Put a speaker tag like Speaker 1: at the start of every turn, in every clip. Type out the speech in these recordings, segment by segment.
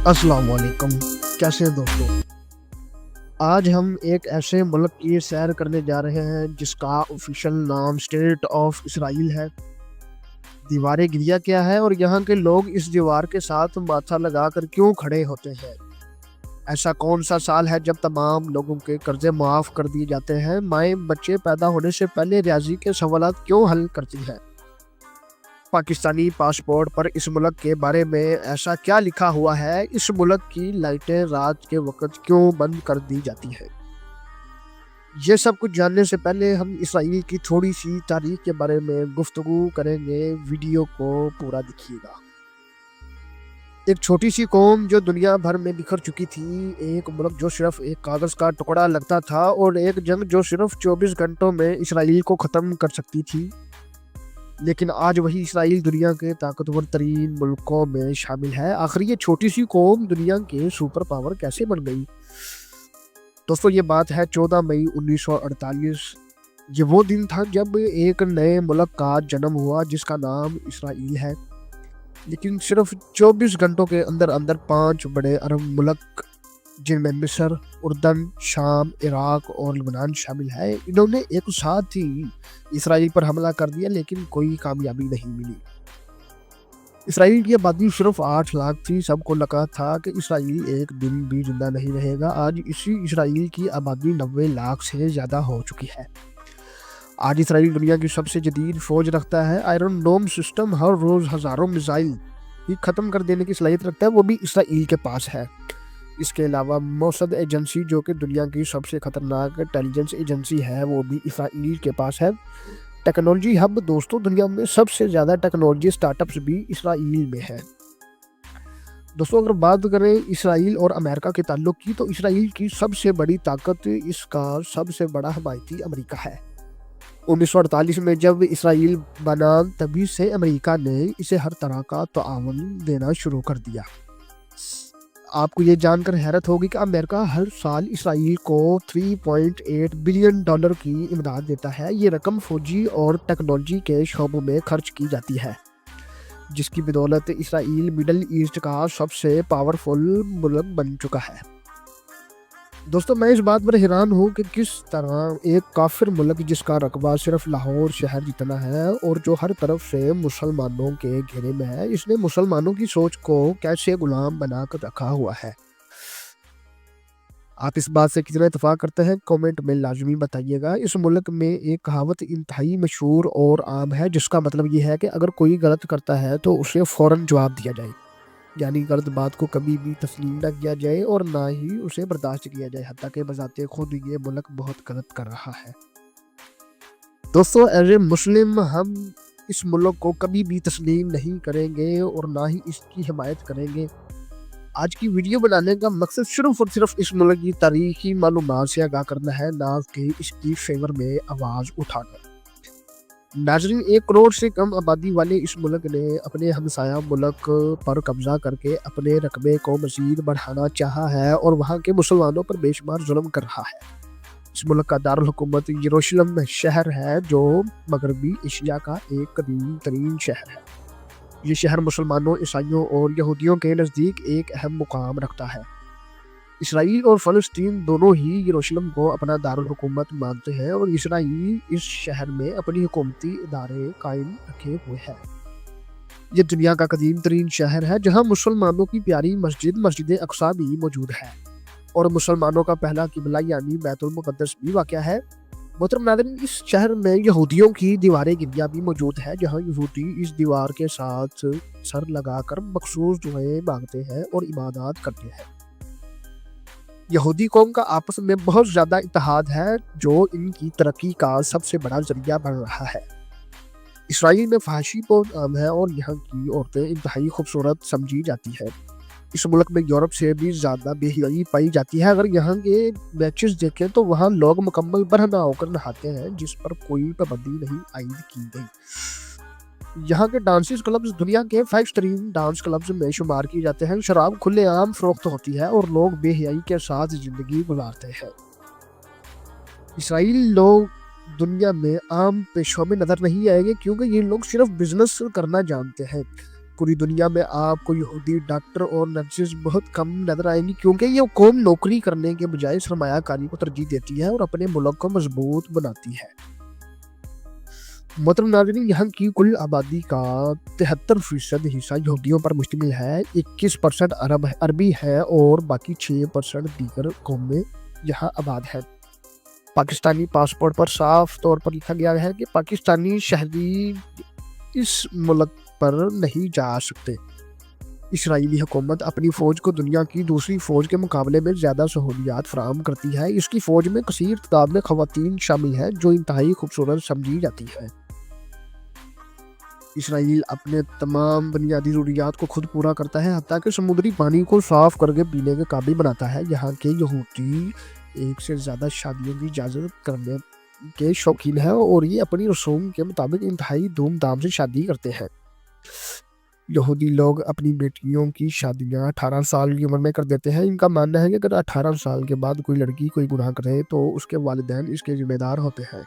Speaker 1: السلام علیکم، کیسے ہیں دوستوں؟ آج ہم ایک ایسے ملک کی سیر کرنے جا رہے ہیں جس کا آفیشیل نام اسٹیٹ آف اسرائیل ہے۔ دیوار گریا کیا ہے اور یہاں کے لوگ اس دیوار کے ساتھ ماتھا لگا کر کیوں کھڑے ہوتے ہیں؟ ایسا کون سا سال ہے جب تمام لوگوں کے قرضے معاف کر دیے جاتے ہیں؟ مائیں بچے پیدا ہونے سے پہلے ریاضی کے سوالات کیوں حل کرتی ہیں؟ پاکستانی پاسپورٹ پر اس ملک کے بارے میں ایسا کیا لکھا ہوا ہے؟ اس ملک کی لائٹیں رات کے وقت کیوں بند کر دی جاتی ہیں؟ یہ سب کچھ جاننے سے پہلے ہم اسرائیل کی تھوڑی سی تاریخ کے بارے میں گفتگو کریں گے۔ ویڈیو کو پورا دیکھیے گا۔ ایک چھوٹی سی قوم جو دنیا بھر میں بکھر چکی تھی، ایک ملک جو صرف ایک کاغذ کا ٹکڑا لگتا تھا، اور ایک جنگ جو صرف 24 گھنٹوں میں اسرائیل کو ختم کر سکتی تھی۔ لیکن آج وہی اسرائیل دنیا کے طاقتور ترین ملکوں میں شامل ہے۔ آخر یہ چھوٹی سی قوم دنیا کے سپر پاور کیسے بن گئی؟ دوستو، یہ بات ہے 14 مئی 1948۔ یہ وہ دن تھا جب ایک نئے ملک کا جنم ہوا جس کا نام اسرائیل ہے۔ لیکن صرف 24 گھنٹوں کے اندر 5 بڑے عرب ملک، جن میں مصر، اردن، شام، عراق اور لبنان شامل ہے، انہوں نے ایک ساتھ ہی اسرائیل پر حملہ کر دیا، لیکن کوئی کامیابی نہیں ملی۔ اسرائیل کی آبادی صرف 8 لاکھ تھی۔ سب کو لگا تھا کہ اسرائیل ایک دن بھی زندہ نہیں رہے گا۔ آج اسی اسرائیل کی آبادی 90 لاکھ سے زیادہ ہو چکی ہے۔ آج اسرائیل دنیا کی سب سے جدید فوج رکھتا ہے۔ آئرن ڈوم سسٹم ہر روز ہزاروں میزائل ہی ختم کر دینے کی صلاحیت رکھتا ہے، وہ بھی اسرائیل کے پاس ہے۔ اس کے علاوہ موسد ایجنسی، جو کہ دنیا کی سب سے خطرناک انٹیلیجنس ایجنسی ہے، وہ بھی اسرائیل کے پاس ہے۔ ٹیکنالوجی ہب، دوستوں، دنیا میں سب سے زیادہ ٹیکنالوجی سٹارٹ اپس بھی اسرائیل میں ہے۔ دوستوں، اگر بات کریں اسرائیل اور امریکہ کے تعلق کی، تو اسرائیل کی سب سے بڑی طاقت، اس کا سب سے بڑا حمایتی امریکہ ہے۔ 1948 میں جب اسرائیل بنا، تبھی سے امریکہ نے اسے ہر طرح کا تعاون دینا شروع کر دیا۔ آپ کو یہ جان کر حیرت ہوگی کہ امریکہ ہر سال اسرائیل کو $3.8 بلین کی امداد دیتا ہے۔ یہ رقم فوجی اور ٹیکنالوجی کے شعبوں میں خرچ کی جاتی ہے، جس کی بدولت اسرائیل مڈل ایسٹ کا سب سے پاورفل ملک بن چکا ہے۔ دوستوں، میں اس بات پر حیران ہوں کہ کس طرح ایک کافر ملک جس کا رقبہ صرف لاہور شہر جتنا ہے اور جو ہر طرف سے مسلمانوں کے گھیرے میں ہے، اس نے مسلمانوں کی سوچ کو کیسے غلام بنا کر رکھا ہوا ہے۔ آپ اس بات سے کتنا اتفاق کرتے ہیں؟ کامنٹ میں لازمی بتائیے گا۔ اس ملک میں ایک کہاوت انتہائی مشہور اور عام ہے، جس کا مطلب یہ ہے کہ اگر کوئی غلط کرتا ہے تو اسے فوراً جواب دیا جائے، یعنی غلط بات کو کبھی بھی تسلیم نہ کیا جائے اور نہ ہی اسے برداشت کیا جائے، حتیٰ کہ بذات خود یہ ملک بہت غلط کر رہا ہے۔ دوستو، ایز اے مسلم ہم اس ملک کو کبھی بھی تسلیم نہیں کریں گے اور نہ ہی اس کی حمایت کریں گے۔ آج کی ویڈیو بنانے کا مقصد صرف اور صرف اس ملک کی تاریخی معلومات سے آگاہ کرنا ہے، نہ کہ اس کی فیور میں آواز اٹھانا۔ ناظرین، 1 کروڑ سے کم آبادی والے اس ملک نے اپنے ہمسایہ ملک پر قبضہ کر کے اپنے رقبے کو مزید بڑھانا چاہا ہے اور وہاں کے مسلمانوں پر بے شمار ظلم کر رہا ہے۔ اس ملک کا دارالحکومت یروشلم شہر ہے، جو مغربی ایشیا کا ایک قدیم ترین شہر ہے۔ یہ شہر مسلمانوں، عیسائیوں اور یہودیوں کے نزدیک ایک اہم مقام رکھتا ہے۔ اسرائیل اور فلسطین دونوں ہی یروشلم کو اپنا دارالحکومت مانتے ہیں اور اسرائیل اس شہر میں اپنی حکومتی ادارے قائم رکھے ہوئے ہے۔ یہ دنیا کا قدیم ترین شہر ہے جہاں مسلمانوں کی پیاری مسجد اقصی بھی موجود ہے اور مسلمانوں کا پہلا قبلہ یعنی بیت المقدس بھی واقع ہے۔ محترم ناظرین، اس شہر میں یہودیوں کی دیوار گریا بھی موجود ہے، جہاں یہودی اس دیوار کے ساتھ سر لگا کر مخصوص دعائیں مانگتے ہیں اور عبادات کرتے ہیں۔ یہودی قوم کا آپس میں بہت زیادہ اتحاد ہے، جو ان کی ترقی کا سب سے بڑا ذریعہ بن رہا ہے۔ اسرائیل میں فحاشی بہت عام ہے اور یہاں کی عورتیں انتہائی خوبصورت سمجھی جاتی ہیں۔ اس ملک میں یورپ سے بھی زیادہ بے حیائی پائی جاتی ہے۔ اگر یہاں کے بیچز دیکھیں تو وہاں لوگ مکمل برہنہ ہو کر نہاتے ہیں، جس پر کوئی پابندی نہیں عائد کی گئی۔ یہاں کے ڈانسز کلبز دنیا کے 5 ترین ڈانس کلبز میں شمار کیے جاتے ہیں۔ شراب کھلے عام فروخت ہوتی ہے اور لوگ بے حیائی کے ساتھ زندگی گزارتے ہیں۔ اسرائیل لوگ دنیا میں عام پیشوں میں نظر نہیں آئیں گے، کیونکہ یہ لوگ صرف بزنس کرنا جانتے ہیں۔ پوری دنیا میں آپ کو یہودی ڈاکٹر اور نرسز بہت کم نظر آئیں گی، کیونکہ یہ قوم نوکری کرنے کے بجائے سرمایہ کاری کو ترجیح دیتی ہے اور اپنے ملک کو مضبوط بناتی ہے۔ محترم ناظرین، یہاں کی کل آبادی کا 73% حصہ یہودیوں پر مشتمل ہے، 21% عربی ہے اور باقی 6% دیگر قومیں یہاں آباد ہیں۔ پاکستانی پاسپورٹ پر صاف طور پر لکھا گیا ہے کہ پاکستانی شہری اس ملک پر نہیں جا سکتے۔ اسرائیلی حکومت اپنی فوج کو دنیا کی دوسری فوج کے مقابلے میں زیادہ سہولیات فراہم کرتی ہے۔ اس کی فوج میں کثیر تعداد میں خواتین شامل ہیں جو انتہائی خوبصورت سمجھی جاتی ہیں۔ اسرائیل اپنے تمام بنیادی ضروریات کو خود پورا کرتا ہے، حتیٰ کہ سمندری پانی کو صاف کر کے پینے کے قابل بناتا ہے۔ یہاں کے یہودی ایک سے زیادہ شادیوں کی اجازت کرنے کے شوقین ہیں اور یہ اپنی رسوم کے مطابق انتہائی دھوم دھام سے شادی کرتے ہیں۔ یہودی لوگ اپنی بیٹیوں کی شادیاں 18 سال کی عمر میں کر دیتے ہیں۔ ان کا ماننا ہے کہ اگر 18 سال کے بعد کوئی لڑکی کوئی گناہ کرے تو اس کے والدین اس کے ذمہ دار ہوتے ہیں۔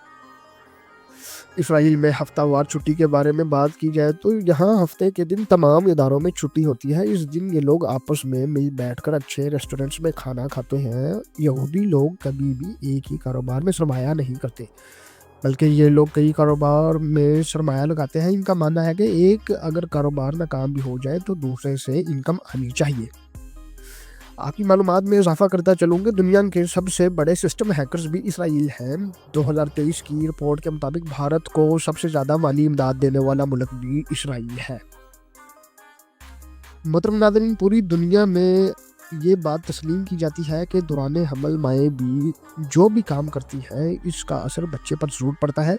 Speaker 1: اسرائیل میں ہفتہ وار چھٹی کے بارے میں بات کی جائے تو یہاں ہفتے کے دن تمام اداروں میں چھٹی ہوتی ہے۔ اس دن یہ لوگ آپس میں مل بیٹھ کر اچھے ریسٹورنٹس میں کھانا کھاتے ہیں۔ یہودی لوگ کبھی بھی ایک ہی کاروبار میں سرمایہ نہیں کرتے، بلکہ یہ لوگ کئی کاروبار میں سرمایہ لگاتے ہیں۔ ان کا ماننا ہے کہ ایک اگر کاروبار ناکام بھی ہو جائے تو دوسرے سے انکم آنی چاہیے۔ آپ کی معلومات میں اضافہ کرتا چلوں کہ دنیا کے سب سے بڑے سسٹم ہیکرز بھی اسرائیل ہیں۔ 2023 کی رپورٹ کے مطابق بھارت کو سب سے زیادہ مالی امداد دینے والا ملک بھی اسرائیل ہے۔ محترم ناظرین، پوری دنیا میں یہ بات تسلیم کی جاتی ہے کہ دوران حمل مائیں بھی جو بھی کام کرتی ہیں اس کا اثر بچے پر ضرور پڑتا ہے۔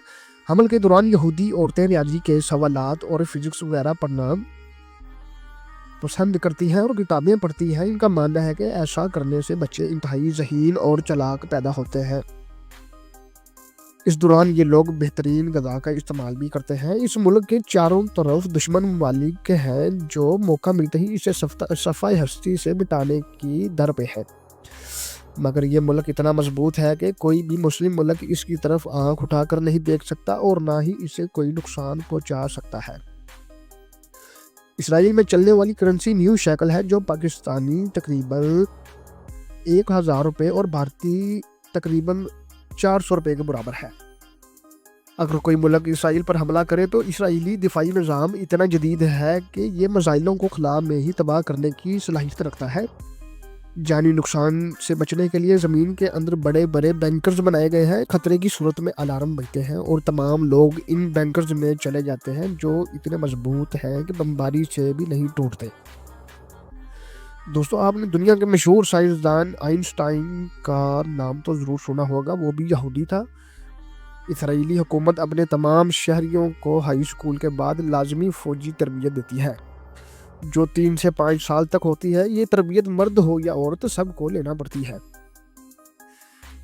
Speaker 1: حمل کے دوران یہودی عورتیں ریاضی کے سوالات اور فزکس وغیرہ پڑھنا پسند کرتی ہیں اور کتابیں پڑھتی ہیں۔ ان کا ماننا ہے کہ ایسا کرنے سے بچے انتہائی ذہین اور چلاک پیدا ہوتے ہیں۔ اس دوران یہ لوگ بہترین غذا کا استعمال بھی کرتے ہیں۔ اس ملک کے چاروں طرف دشمن ممالک ہیں جو موقع ملتے ہی اسے صفحہ ہستی سے مٹانے کی در پہ ہے، مگر یہ ملک اتنا مضبوط ہے کہ کوئی بھی مسلم ملک اس کی طرف آنکھ اٹھا کر نہیں دیکھ سکتا اور نہ ہی اسے کوئی نقصان پہنچا سکتا ہے۔ اسرائیل میں چلنے والی کرنسی نیو شیکل ہے جو پاکستانی تقریباً 1000 روپے اور بھارتی تقریباً 400 روپے کے برابر ہے۔ اگر کوئی ملک اسرائیل پر حملہ کرے تو اسرائیلی دفاعی نظام اتنا جدید ہے کہ یہ میزائلوں کو خلا میں ہی تباہ کرنے کی صلاحیت رکھتا ہے۔ جانی نقصان سے بچنے کے لیے زمین کے اندر بڑے بڑے بینکرز بنائے گئے ہیں۔ خطرے کی صورت میں الارم بجتے ہیں اور تمام لوگ ان بینکرز میں چلے جاتے ہیں جو اتنے مضبوط ہیں کہ بمباری سے بھی نہیں ٹوٹتے۔ دوستو، آپ نے دنیا کے مشہور سائنسدان آئنسٹائن کا نام تو ضرور سنا ہوگا، وہ بھی یہودی تھا۔ اسرائیلی حکومت اپنے تمام شہریوں کو ہائی اسکول کے بعد لازمی فوجی تربیت دیتی ہے جو 3 سے 5 سال تک ہوتی ہے۔ یہ تربیت مرد ہو یا عورت سب کو لینا پڑتی ہے۔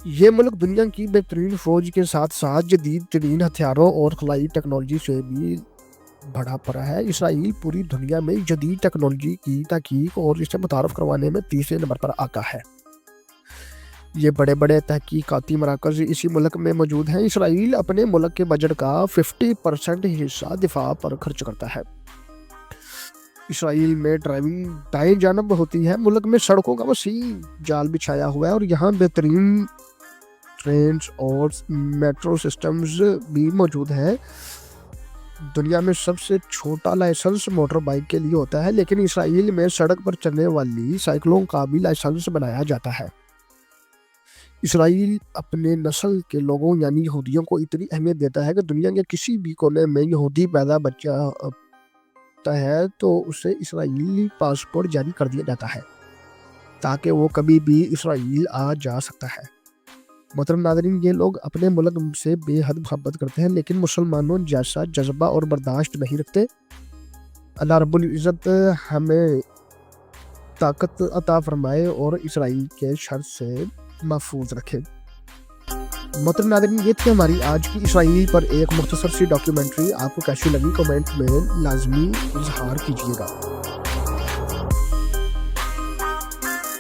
Speaker 1: یہ ملک دنیا کی بہترین فوج کے ساتھ ساتھ جدید ترین ہتھیاروں اور خلائی ٹیکنالوجی سے بھی بڑا پڑا ہے۔ اسرائیل پوری دنیا میں جدید ٹیکنالوجی کی تحقیق اور اسے متعارف کروانے میں 30ویں نمبر پر آتا ہے۔ یہ بڑے بڑے تحقیقاتی مراکز اسی ملک میں موجود ہیں۔ اسرائیل اپنے ملک کے بجٹ کا 50% حصہ دفاع پر خرچ کرتا ہے۔ اسرائیل میں ڈرائیونگ دائیں جانب ہوتی ہے۔ ملک میں سڑکوں کا وسیع جال بچھایا ہوا ہے اور یہاں بہترین ٹرینز اور میٹرو سسٹمز بھی موجود ہیں۔ دنیا میں سب سے چھوٹا لائسنس موٹر بائک کے لیے ہوتا ہے، لیکن اسرائیل میں سڑک پر چلنے والی سائیکلوں کا بھی لائسنس بنایا جاتا ہے۔ اسرائیل اپنے نسل کے لوگوں یعنی یہودیوں کو اتنی اہمیت دیتا ہے کہ دنیا کے کسی بھی کونے میں یہودی پیدا بچہ ہے تو اسے اسرائیلی پاسپورٹ جاری کر دیا جاتا ہے تاکہ وہ کبھی بھی اسرائیل آ جا سکتا ہے۔ محترم ناظرین، یہ لوگ اپنے ملک سے بے حد محبت کرتے ہیں لیکن مسلمانوں جیسا جذبہ اور برداشت نہیں رکھتے۔ اللہ رب العزت ہمیں طاقت عطا فرمائے اور اسرائیل کے شر سے محفوظ رکھے۔ محترم ناظرین، یہ تھی ہماری آج کی اسرائیل پر ایک مختصر سی ڈاکیومنٹری۔ آپ کو کیسی لگی کمنٹ میں لازمی اظہار کیجیے گا۔